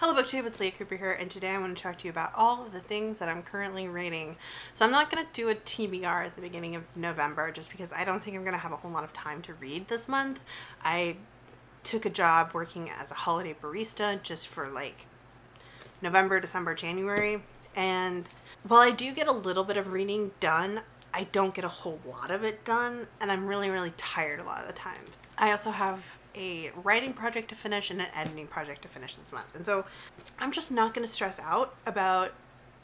Hello BookTube, it's Leah Cooper here, and today I want to talk to you about all of the things that I'm currently reading. So I'm not going to do a TBR at the beginning of November just because I don't think I'm going to have a whole lot of time to read this month. I took a job working as a holiday barista just for like November, December, January, and while I do get a little bit of reading done, I don't get a whole lot of it done, and I'm really tired a lot of the time. I also have a writing project to finish and an editing project to finish this month, and so I'm just not going to stress out about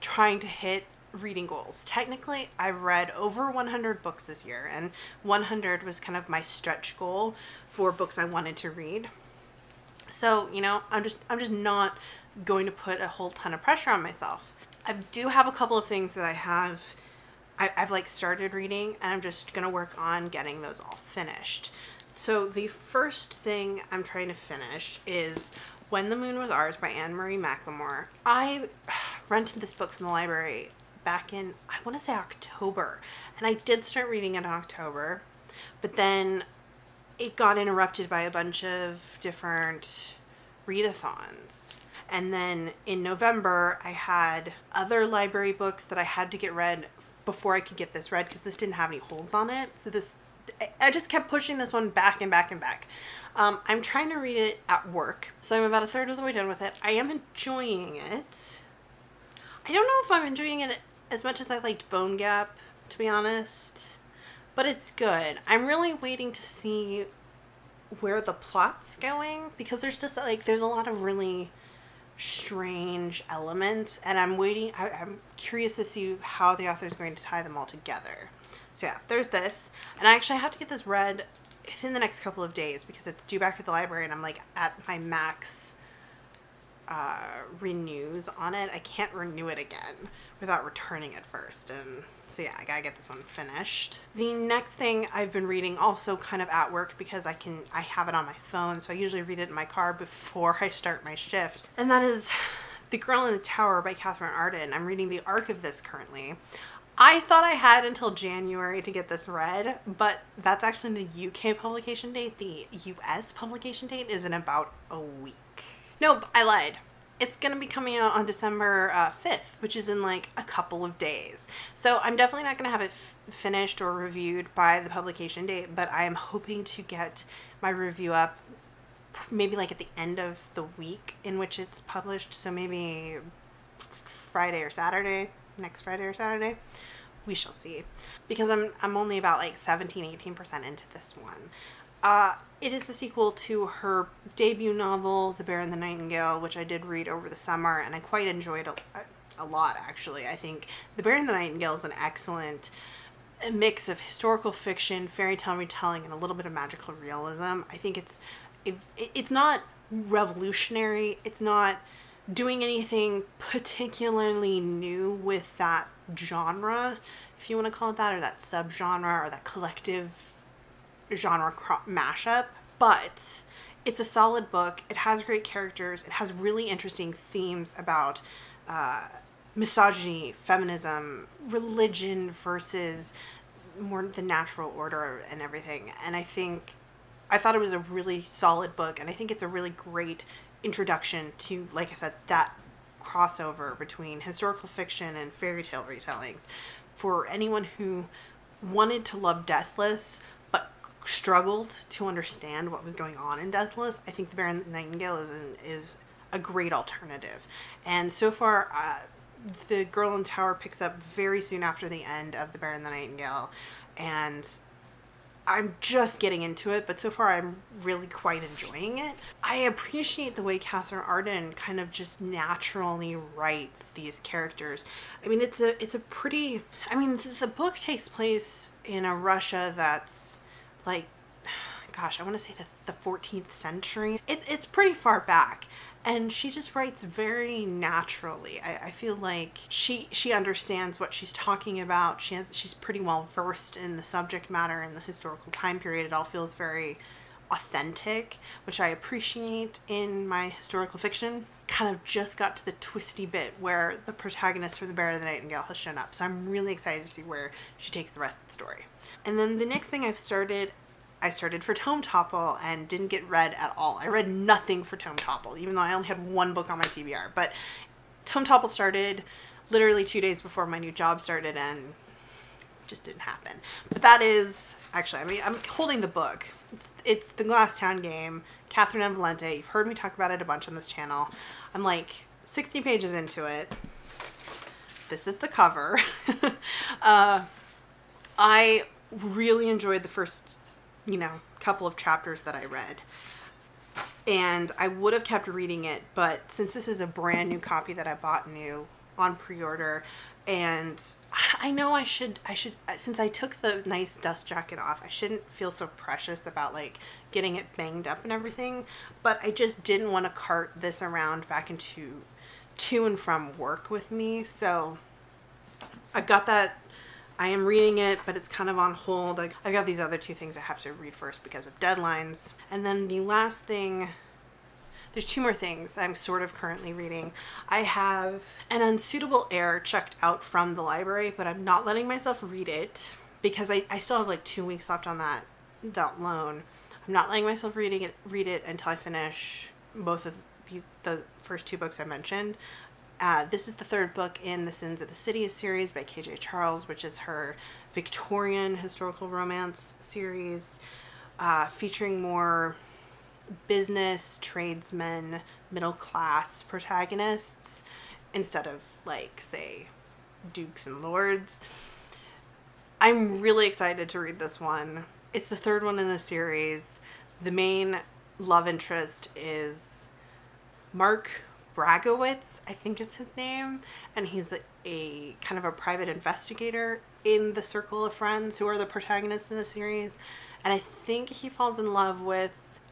trying to hit reading goals. Technically, I've read over 100 books this year, and 100 was kind of my stretch goal for books I wanted to read. So, you know, I'm just not going to put a whole ton of pressure on myself. I do have a couple of things that I've like started reading, and I'm just gonna work on getting those all finished. So the first thing I'm trying to finish is When the Moon Was Ours by Anne Marie McLemore. I rented this book from the library back in, I want to say October, and I did start reading it in October, but then it got interrupted by a bunch of different readathons. And then in November, I had other library books that I had to get read before I could get this read because this didn't have any holds on it. So I just kept pushing this one back and back and back. I'm trying to read it at work, so I'm about a third of the way done with it. I am enjoying it. I don't know if I'm enjoying it as much as I liked Bone Gap, to be honest, but it's good. I'm really waiting to see where the plot's going because there's just like, there's a lot of really strange elements, and I'm curious to see how the author is going to tie them all together. So yeah, there's this, and I actually have to get this read within the next couple of days because it's due back at the library, and I'm like at my max renews on it. I can't renew it again without returning it first, and so yeah, I gotta get this one finished. The next thing I've been reading, also kind of at work because I have it on my phone, so I usually read it in my car before I start my shift, and that is The Girl in the Tower by Katherine Arden. I'm reading the arc of this currently. I thought I had until January to get this read, but that's actually the UK publication date. The US publication date is in about a week. Nope, I lied. It's going to be coming out on December 5th, which is in like a couple of days. So I'm definitely not going to have it finished or reviewed by the publication date, but I am hoping to get my review up maybe like at the end of the week in which it's published. So maybe Friday or Saturday, next Friday or Saturday. We shall see. Because I'm only about like 17-18% into this one. It is the sequel to her debut novel, The Bear and the Nightingale, which I did read over the summer, and I quite enjoyed a lot, actually. I think The Bear and the Nightingale is an excellent mix of historical fiction, fairy tale retelling, and a little bit of magical realism. I think it's not revolutionary. It's not doing anything particularly new with that genre, if you want to call it that, or that subgenre, or that collective genre mashup, but it's a solid book. It has great characters. It has really interesting themes about misogyny, feminism, religion versus more the natural order and everything. And I thought it was a really solid book, and I think it's a really great introduction to, like I said, that crossover between historical fiction and fairy tale retellings. For anyone who wanted to love Deathless but struggled to understand what was going on in Deathless, I think The Bear and the Nightingale is a great alternative. And so far, The Girl in the Tower picks up very soon after the end of The Bear and the Nightingale, and I'm just getting into it, but so far I'm really quite enjoying it. I appreciate the way Katherine Arden kind of just naturally writes these characters. I mean, it's a pretty, I mean, the book takes place in a Russia that's like, gosh, I want to say the 14th century. It's pretty far back. And she just writes very naturally. I feel like she understands what she's talking about. She's pretty well versed in the subject matter and the historical time period. It all feels very authentic, which I appreciate in my historical fiction. Kind of just got to the twisty bit where the protagonist for The Bear and the Nightingale has shown up. So I'm really excited to see where she takes the rest of the story. And then the next thing I've started, I started for Tome Topple and didn't get read at all. I read nothing for Tome Topple, even though I only had one book on my TBR. But Tome Topple started literally 2 days before my new job started, and it just didn't happen. But that is, actually, I mean, I'm holding the book. It's the Glasstown game, Katherine and Valente. You've heard me talk about it a bunch on this channel. I'm like 60 pages into it. This is the cover. I really enjoyed the first, couple of chapters that I read. And I would have kept reading it, but since this is a brand new copy that I bought new on pre-order, and I know I should, since I took the nice dust jacket off, I shouldn't feel so precious about like getting it banged up and everything, but I just didn't want to cart this around back into to and from work with me. So I got that. I am reading it, but it's kind of on hold. I've got these other 2 things I have to read first because of deadlines. And then the last thing, there's 2 more things I'm sort of currently reading. I have an Unsuitable Heir checked out from the library, but I'm not letting myself read it because I still have like 2 weeks left on that loan. I'm not letting myself read it until I finish both of the first 2 books I mentioned. This is the 3rd book in the Sins of the City series by KJ Charles, which is her Victorian historical romance series, featuring more business, tradesmen, middle class protagonists instead of like, say, dukes and lords. I'm really excited to read this one. It's the 3rd one in the series. The main love interest is Mark Bragowitz, I think is his name, and he's a kind of a private investigator in the circle of friends who are the protagonists in the series, and I think he falls in love with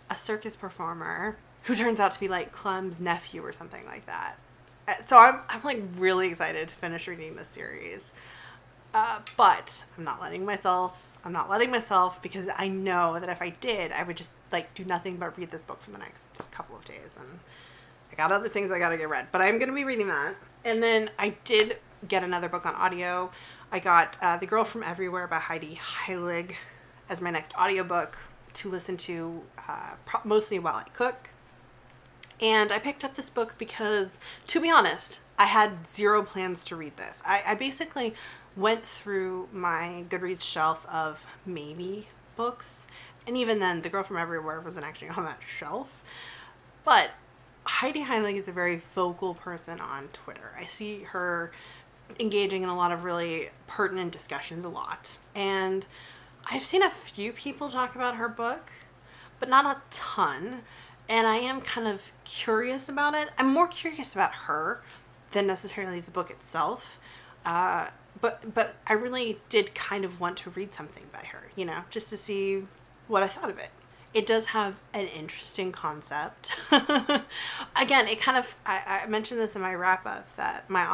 a circus performer who turns out to be like Clem's nephew or something like that. So I'm like really excited to finish reading this series, but I'm not letting myself because I know that if I did, I would just like do nothing but read this book for the next couple of days, and I got other things I gotta get read, but I'm gonna be reading that. And then I did get another book on audio. I got The Girl from Everywhere by Heidi Heilig as my next audiobook to listen to mostly while I cook. And I picked up this book because, to be honest, I had 0 plans to read this. I basically went through my Goodreads shelf of maybe books, and even then, The Girl from Everywhere wasn't actually on that shelf. But Heidi Heilig is a very vocal person on Twitter. I see her engaging in a lot of really pertinent discussions a lot. And I've seen a few people talk about her book, but not a ton. And I am kind of curious about it. I'm more curious about her than necessarily the book itself. But I really did kind of want to read something by her, just to see what I thought of it. It does have an interesting concept. Again, it kind of, I mentioned this in my wrap-up, that my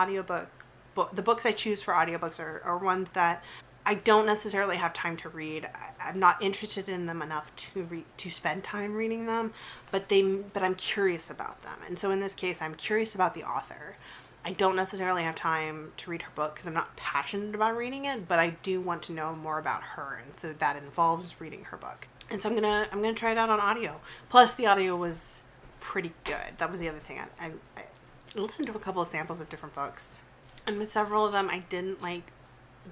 the books I choose for audiobooks are ones that I don't necessarily have time to read. I'm not interested in them enough to spend time reading them, but I'm curious about them. And so in this case, I'm curious about the author. I don't necessarily have time to read her book because I'm not passionate about reading it, but I do want to know more about her, and so that involves reading her book. And so I'm gonna try it out on audio. Plus, the audio was pretty good. That was the other thing. I listened to a couple of samples of different books, and with several of them, I didn't like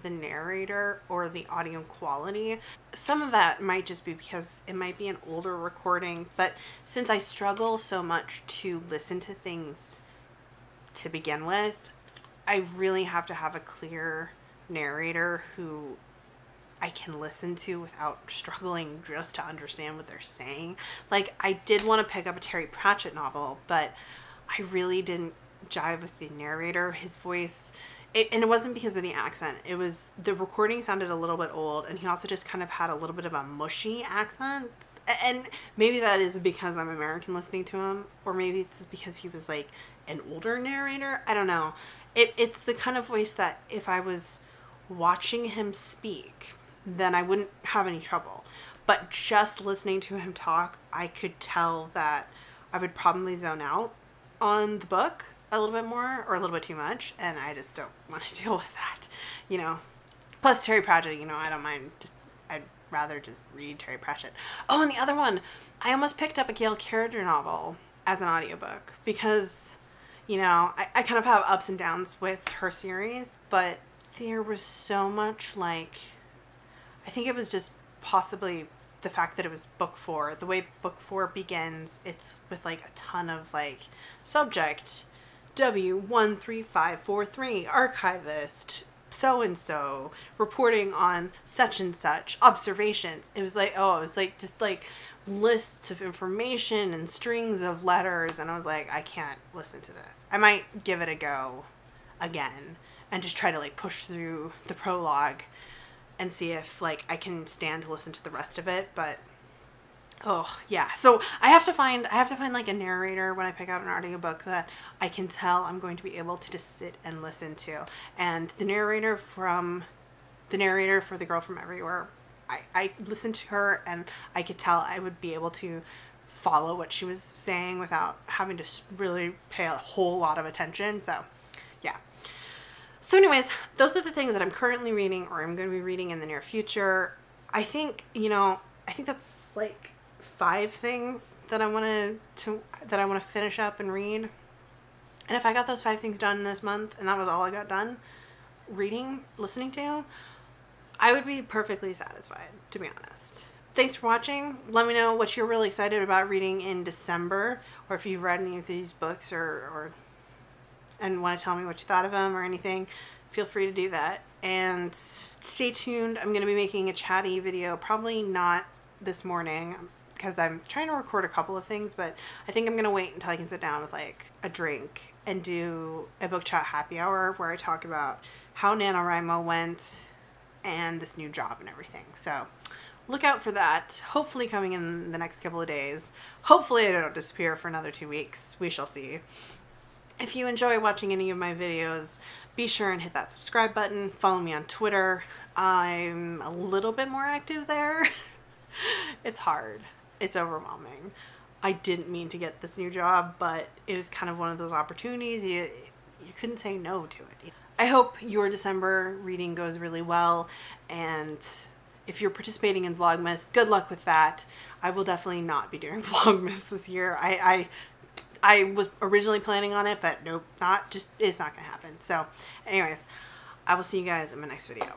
the narrator or the audio quality. Some of that might just be because it might be an older recording, but since I struggle so much to listen to things to begin with, I really have to have a clear narrator who I can listen to without struggling just to understand what they're saying. Like, I did want to pick up a Terry Pratchett novel, but I really didn't jive with the narrator. His voice, and it wasn't because of the accent. It was, the recording sounded a little bit old, and he also just kind of had a little bit of a mushy accent. And maybe that is because I'm American listening to him, or maybe it's because he was like an older narrator. I don't know. It's the kind of voice that if I was watching him speak, then I wouldn't have any trouble. But just listening to him talk, I could tell that I would probably zone out on the book a little bit more, or a little bit too much, and I just don't want to deal with that, Plus, Terry Pratchett, I don't mind. rather just read Terry Pratchett. Oh, and the other one, I almost picked up a Gail Carriger novel as an audiobook because, you know, I kind of have ups and downs with her series, but there was so much, like, I think it was just possibly the fact that it was book 4. The way book 4 begins, it's with like a ton of like subject W13543 archivist so-and-so reporting on such and such observations. It was like, oh, it was like just like lists of information and strings of letters, and I was like, I can't listen to this. I might give it a go again and just try to like push through the prologue and see if like I can stand to listen to the rest of it. But oh yeah, so I have to find like a narrator when I pick out an audiobook that I can tell I'm going to be able to just sit and listen to. And the narrator for The Girl from Everywhere, I listened to her and I could tell I would be able to follow what she was saying without having to really pay a whole lot of attention. So yeah. So anyways, those are the things that I'm currently reading or I'm going to be reading in the near future. I think, you know, I think that's like 5 things that I want to finish up and read. And if I got those 5 things done this month and that was all I got done listening to, I would be perfectly satisfied, to be honest. Thanks for watching. Let me know what you're really excited about reading in December, or if you've read any of these books and want to tell me what you thought of them or anything. Feel free to do that. And stay tuned. I'm going to be making a chatty video, probably not this morning because I'm trying to record a couple of things, but I think I'm going to wait until I can sit down with like a drink and do a book chat happy hour where I talk about how NaNoWriMo went and this new job and everything. So look out for that. Hopefully coming in the next couple of days. Hopefully I don't disappear for another 2 weeks. We shall see. If you enjoy watching any of my videos, be sure and hit that subscribe button. Follow me on Twitter. I'm a little bit more active there. It's hard. It's overwhelming. I didn't mean to get this new job, but it was kind of one of those opportunities. You couldn't say no to it. I hope your December reading goes really well, and if you're participating in Vlogmas, good luck with that. I will definitely not be doing Vlogmas this year. I was originally planning on it, but nope, it's not gonna happen. So anyways, I will see you guys in my next video.